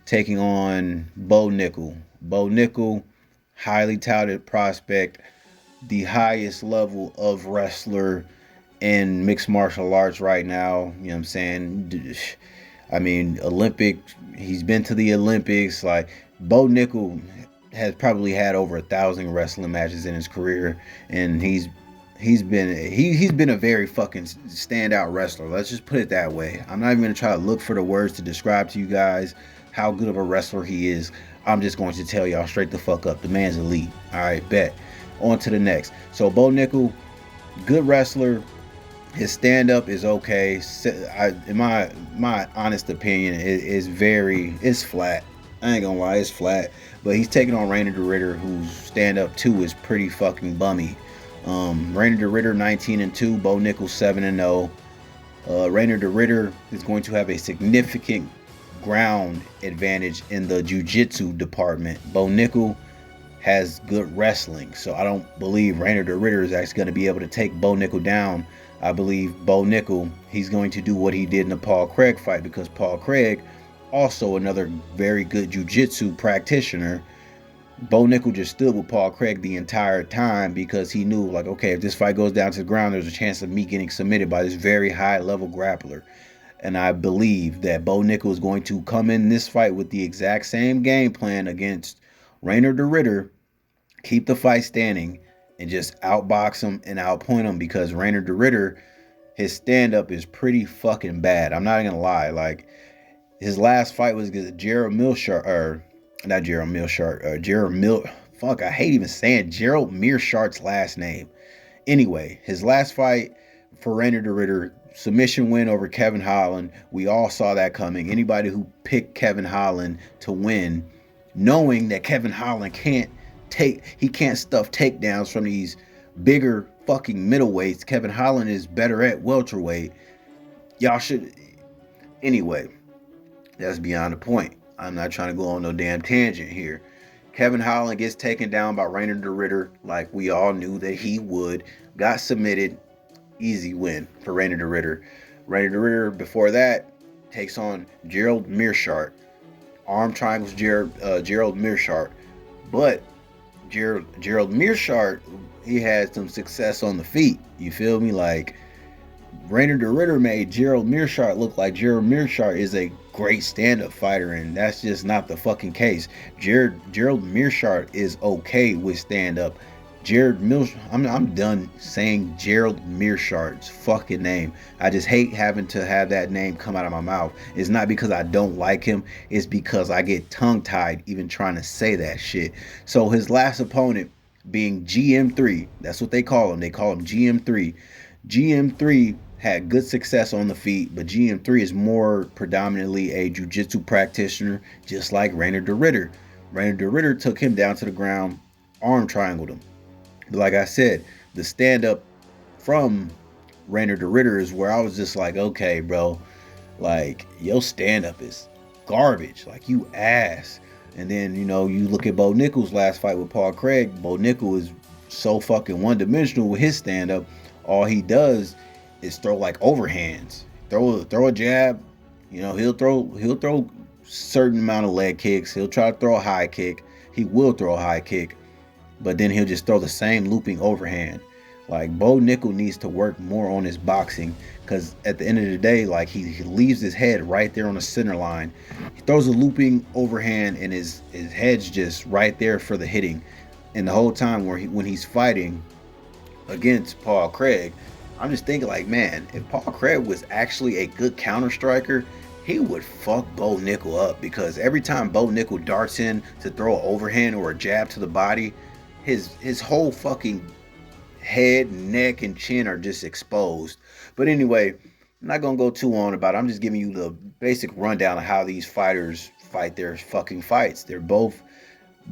taking on Bo Nickel. Bo Nickel, highly touted prospect, the highest level of wrestler in mixed martial arts right now. You know what I'm saying? I mean, he's been to the Olympics. Like, Bo Nickel has probably had over 1,000 wrestling matches in his career, and he's been a very fucking standout wrestler. Let's just put it that way. I'm not even gonna try to look for the words to describe to you guys how good of a wrestler he is. I'm just going to tell y'all straight the fuck up. The man's elite. All right, bet. On to the next. So Bo Nickel, good wrestler. His stand-up is okay. In my honest opinion, it's flat. I ain't gonna lie, it's flat. But he's taking on Rainer de Ridder, whose stand-up too is pretty fucking bummy. Rainer de Ridder 19-2, Bo Nickel 7-0. Rainer de Ridder is going to have a significant ground advantage in the jiu-jitsu department. Bo Nickel has good wrestling, so I don't believe Rainer de Ridder is actually going to be able to take Bo Nickel down. I believe Bo Nickel, he's going to do what he did in the Paul Craig fight, because Paul Craig, also another very good jiu-jitsu practitioner, Bo Nickel just stood with Paul Craig the entire time because he knew, like, okay, if this fight goes down to the ground, there's a chance of me getting submitted by this very high-level grappler. And I believe that Bo Nickel is going to come in this fight with the exact same game plan against Rainer de Ridder, keep the fight standing, and just outbox him and outpoint him, because Rainer de Ridder, his stand-up is pretty fucking bad. I'm not gonna lie. Like, his last fight was against Gerald Meerschaert, I hate even saying Gerald Meerschaert's last name. Anyway, his last fight for Rainer de Ridder, submission win over Kevin Holland. We all saw that coming. Anybody who picked Kevin Holland to win, knowing that Kevin Holland can't stuff takedowns from these bigger fucking middleweights. Kevin Holland is better at welterweight. Y'all should. Anyway, that's beyond the point. I'm not trying to go on no damn tangent here. Kevin Holland gets taken down by Rainer de Ritter, like we all knew that he would. Got submitted. Easy win for Rainer de Ritter. Rainer de Ritter, before that, takes on Gerald Meerschaert. Arm triangles Gerald Meerschaert. But Gerald Meerschaert, he had some success on the feet. You feel me? Like, Rainer de Ritter made Gerald Meerschaert look like Gerald Meerschaert is a great stand-up fighter, and that's just not the fucking case. Gerald Meerschaert is okay with stand-up. I'm done saying Gerald Meerschaert's fucking name. I just hate having to have that name come out of my mouth. It's not because I don't like him. It's because I get tongue-tied even trying to say that shit. So his last opponent being GM3, that's what they call him. They call him GM3. GM3 had good success on the feet, but GM3 is more predominantly a jiu-jitsu practitioner, just like Rainer de Ritter. Rainer de Ritter took him down to the ground, arm triangled him. But like I said, the stand-up from Rainer de Ritter is where I was just like, okay, bro, like, your stand-up is garbage. Like, you ass. And then, you know, you look at Bo Nickal's last fight with Paul Craig. Bo Nickal is so fucking one-dimensional with his stand-up. All he does is throw like overhands. Throw a jab. You know, he'll throw certain amount of leg kicks. He'll try to throw a high kick. He will throw a high kick. But then he'll just throw the same looping overhand. Like, Bo Nickal needs to work more on his boxing, because at the end of the day, like, he leaves his head right there on the center line. He throws a looping overhand and his head's just right there for the hitting. And the whole time when he's fighting against Paul Craig, I'm just thinking, like, man, if Paul Craig was actually a good counter striker, he would fuck Bo Nickal up, because every time Bo Nickal darts in to throw an overhand or a jab to the body, his whole fucking head, neck, and chin are just exposed. But anyway, I'm not gonna go too on about it. I'm just giving you the basic rundown of how these fighters fight their fucking fights. They're both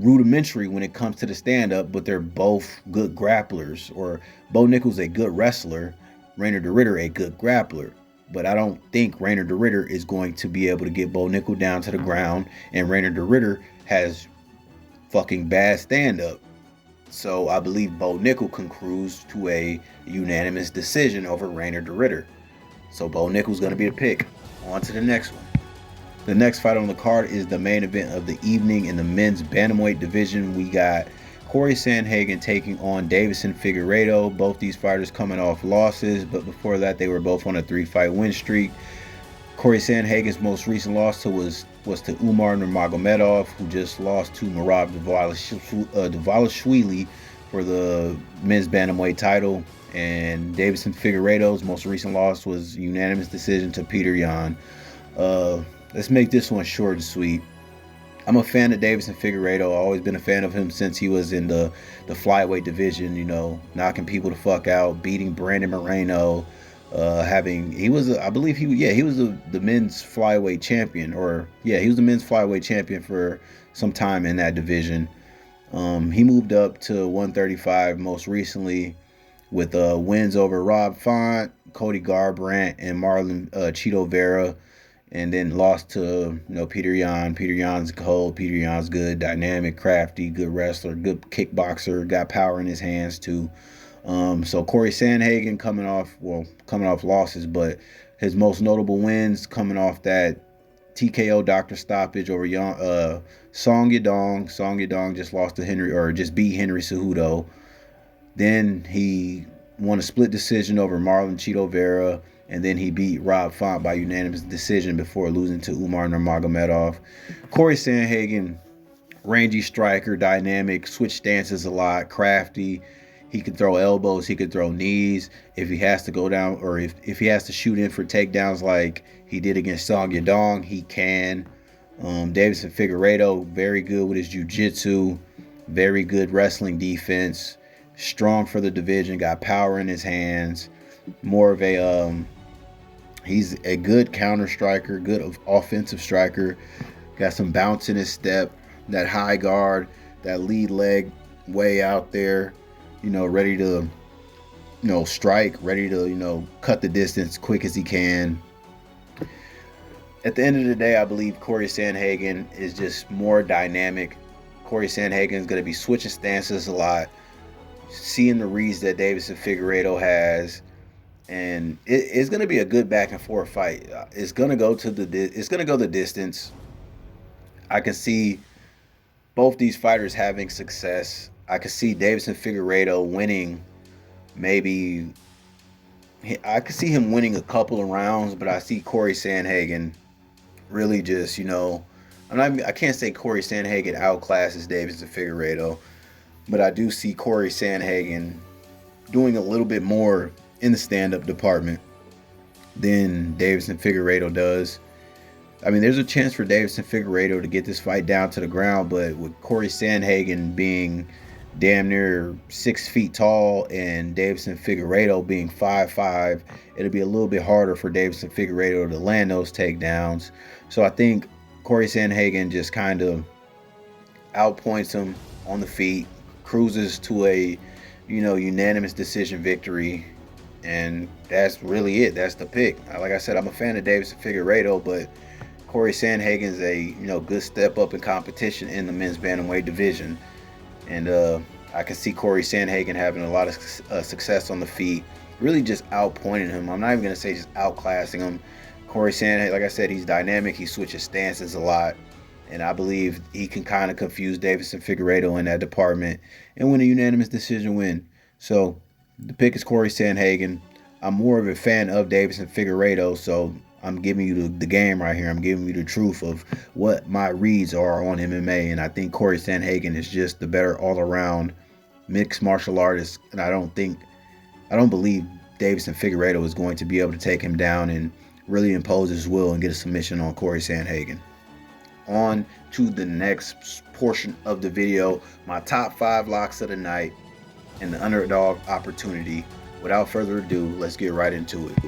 rudimentary when it comes to the stand-up, but they're both good grapplers. Or Bo Nickal's a good wrestler, Rainer de Ritter a good grappler. But I don't think Rainer de Ritter is going to be able to get Bo Nickal down to the ground, and Rainer de Ritter has fucking bad stand-up. So I believe Bo Nickal can cruise to a unanimous decision over Rainer de Ritter. So Bo Nickal's going to be the pick. On to the next one. The next fight on the card is the main event of the evening in the men's bantamweight division. We got Corey Sandhagen taking on Deiveson Figueiredo. Both these fighters coming off losses, but before that they were both on a 3-fight win streak. Corey Sandhagen's most recent loss was to Umar Nurmagomedov, who just lost to Merab Dvalishvili for the men's bantamweight title. And Deiveson Figueiredo's most recent loss was unanimous decision to Peter Yan. Let's make this one short and sweet. I'm a fan of Deiveson Figueiredo. I've always been a fan of him since he was in the flyweight division, you know, knocking people the fuck out, beating Brandon Moreno. He was the men's flyweight champion, he was the men's flyweight champion for some time in that division. He moved up to 135 most recently with wins over Rob Font, Cody Garbrandt, and Marlon Chito Vera, and then lost to Peter Yan. Peter Yan's cold. Peter Yan's good, dynamic, crafty, good wrestler, good kickboxer, got power in his hands too. So Corey Sandhagen coming off losses, but his most notable wins coming off that TKO doctor stoppage over Song Yadong. Song Yadong just lost to just beat Henry Cejudo. Then he won a split decision over Marlon Chito Vera, and then he beat Rob Font by unanimous decision before losing to Umar Nurmagomedov. Corey Sandhagen, rangy striker, dynamic, switch stances a lot, crafty. He could throw elbows, he could throw knees. If he has to go down, or if he has to shoot in for takedowns like he did against Song Yadong, he can. Deiveson Figueiredo, very good with his jiu-jitsu, very good wrestling defense, strong for the division, got power in his hands, more of a he's a good counter striker, good offensive striker, got some bounce in his step, that high guard, that lead leg way out there, ready to strike, ready to, cut the distance quick as he can. At the end of the day, I believe Corey Sandhagen is just more dynamic. Corey Sandhagen is going to be switching stances a lot, seeing the reads that Deiveson Figueiredo has, and it's going to be a good back and forth fight. It's going to go the distance. I can see both these fighters having success. I could see Deiveson Figueiredo winning. Maybe I could see him winning a couple of rounds, but I see Corey Sandhagen really just, I can't say Corey Sandhagen outclasses Deiveson Figueiredo, but I do see Corey Sandhagen doing a little bit more in the stand-up department than Deiveson Figueiredo does. I mean, there's a chance for Deiveson Figueiredo to get this fight down to the ground, but with Corey Sandhagen being damn near 6 feet tall and Deiveson Figueiredo being 5'5", it'll be a little bit harder for Deiveson Figueiredo to land those takedowns. So I think Corey Sandhagen just kind of outpoints him on the feet, cruises to a, unanimous decision victory, and that's really it. That's the pick. Like I said, I'm a fan of Deiveson Figueiredo, but Corey Sandhagen's a, good step up in competition in the men's bantamweight division. And I can see Corey Sandhagen having a lot of success on the feet, really just outpointing him. I'm not even going to say just outclassing him. Corey Sandhagen, like I said, he's dynamic. He switches stances a lot. And I believe he can kind of confuse Deiveson Figueiredo in that department and win a unanimous decision win. So the pick is Corey Sandhagen. I'm more of a fan of Deiveson Figueiredo, so I'm giving you the game right here. I'm giving you the truth of what my reads are on MMA, and I think Corey Sandhagen is just the better all-around mixed martial artist, and I don't believe Deiveson Figueiredo is going to be able to take him down and really impose his will and get a submission on Corey Sandhagen. On to the next portion of the video, my top 5 locks of the night and the underdog opportunity. Without further ado, let's get right into it.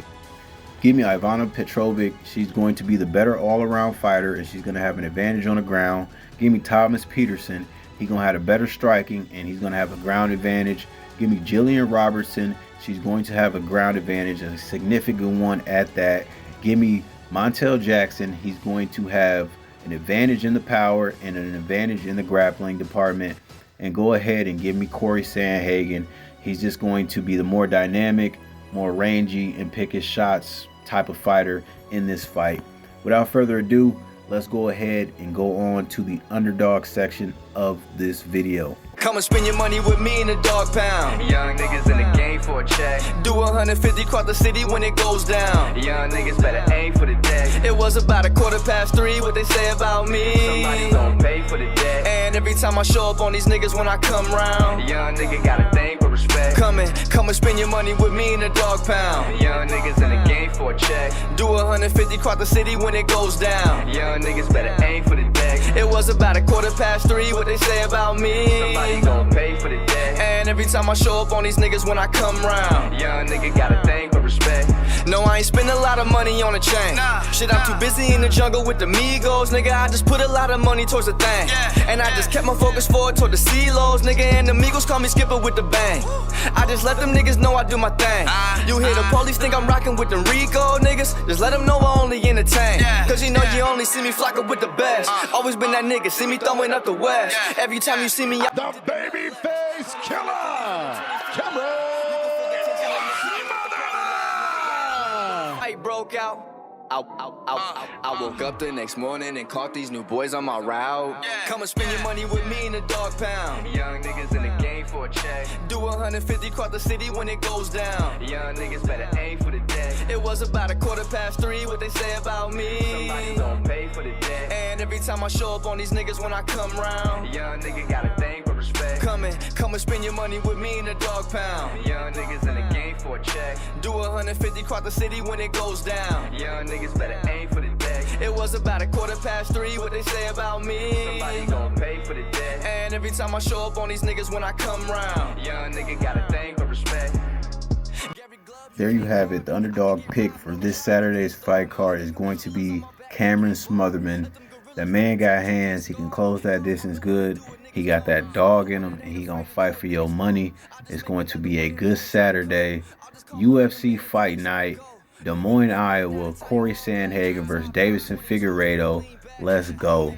Give me Ivana Petrovic. She's going to be the better all-around fighter, and she's going to have an advantage on the ground. Give me Thomas Peterson. He's going to have a better striking, and he's going to have a ground advantage. Give me Jillian Robertson. She's going to have a ground advantage, and a significant one at that. Give me Montel Jackson. He's going to have an advantage in the power and an advantage in the grappling department. And go ahead and give me Corey Sandhagen. He's just going to be the more dynamic, more rangy, and pick his shots type of fighter in this fight. Without further ado, let's go ahead and go on to the underdog section of this video. Come and spend your money with me in the dog pound. Young niggas in the game for a check. Do 150 across the city when it goes down. Young niggas better aim for the deck. It was about 3:15, what they say about me. Somebody gon' pay for the debt. And every time I show up on these niggas when I come round, young nigga got a thing for respect. Come and spend your money with me in the dog pound. Young niggas in the game for a check. Do 150 across the city when it goes down. Young niggas better aim for the deck. It was about 3:15, what they say about me. Somebody gon' pay for the debt. And every time I show up on these niggas when I come round, young nigga got a thing for respect. No, I ain't spend a lot of money on a chain. Shit, I'm too busy in the jungle with the Migos, nigga. I just put a lot of money towards the thing. And I just kept my focus forward toward the CeeLos, nigga. And the Migos call me Skipper with the bang. I just let them niggas know I do my thing. You hear the police think I'm rocking with the Rico niggas? Just let them know I only entertain. Cause you know you only see me flocking with the best. Always been that nigga, see me throwing up the West. Every time you see me, The babyface killer, Cameron. I broke out. I woke up the next morning and caught these new boys on my route. Come and spend your money with me in the dog pound. Young niggas in the game for a check. Do 150 across the city when it goes down. Young niggas better aim for the deck. It was about 3:15, what they say about me. Somebody gon' pay for the debt. And every time I show up on these niggas when I come round, young nigga got a thing for respect. Come and spend your money with me in the dog pound. Young niggas in the game for a check. Do 150 across the city when it goes down. Young niggas better aim for the deck. It was about 3:15, what they say about me. Somebody gon' pay for the debt. And every time I show up on these niggas when I come round, young nigga got a thing for respect. There you have it. The underdog pick for this Saturday's fight card is going to be Cameron Smotherman. That man got hands. He can close that distance good. He got that dog in him, and he gonna fight for your money. It's going to be a good Saturday. UFC Fight Night, Des Moines, Iowa. Corey Sandhagen versus Davison Figueiredo. Let's go.